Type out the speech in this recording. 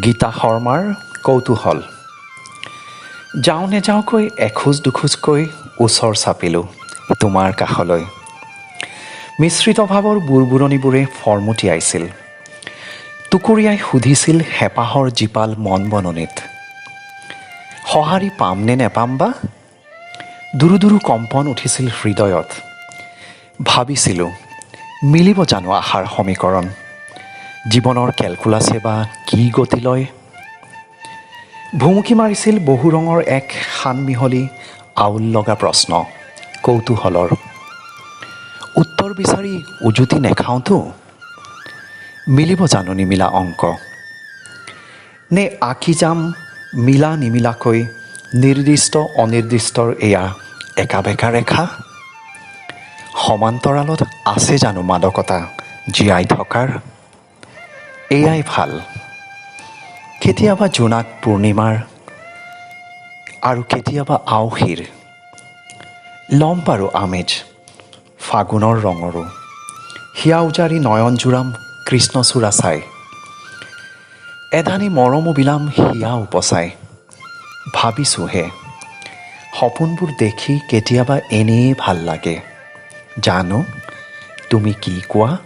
গীতা শৰ্মাৰ কৌতূহল। যাওঁ নেযাওঁকৈ এখোজ দুখোজকৈ ওচৰ চাপিলোঁ তোমাৰ কাষলৈ। মিশ্ৰিত ভাৱৰ বুৰবুৰণিবোৰে ফৰমুটিয়াইছিল। টুকুৰিয়াই সুধিছিল হেঁপাহৰ জীপাল মন বননিত, সঁহাৰি পাম নে নেপাম বা? দুৰু দুৰু কম্পন উঠিছিল হৃদয়ত। ভাবিছিলোঁ, মিলিব জানো আশাৰ সমীকৰণ? জীৱনৰ কেলকুলাছে বা কি গতি লয়? ভুমুকি মাৰিছিল বহু ৰঙৰ এক সানমিহলি আউল লগা প্ৰশ্ন কৌতূহলৰ। উত্তৰ বিচাৰি উজুতি নেখাওঁতো। মিলিব জানো নিমিলা অংক? নে আঁকি যাম মিলা নিমিলাকৈ নিৰ্দিষ্ট অনিৰ্দিষ্টৰ এয়া একা বেকা ৰেখা? সমান্তৰালত আছে জানো মাদকতা জীয়াই থকাৰ? এয়াই ভাল। কেতিয়াবা জোনাক পূৰ্ণিমাৰ আৰু কেতিয়াবা আওশীৰ। ল'ম বাৰু আমেজ ফাগুনৰ ৰঙৰো। হিয়া উজাৰি নয়ন জোৰাম কৃষ্ণচূড়া চাই। এধানি মৰমো বিলাম হিয়া উপচাই। ভাবিছোঁহে, সপোনবোৰ দেখি কেতিয়াবা এনেই ভাল লাগে। জানো তুমি কি কোৱা?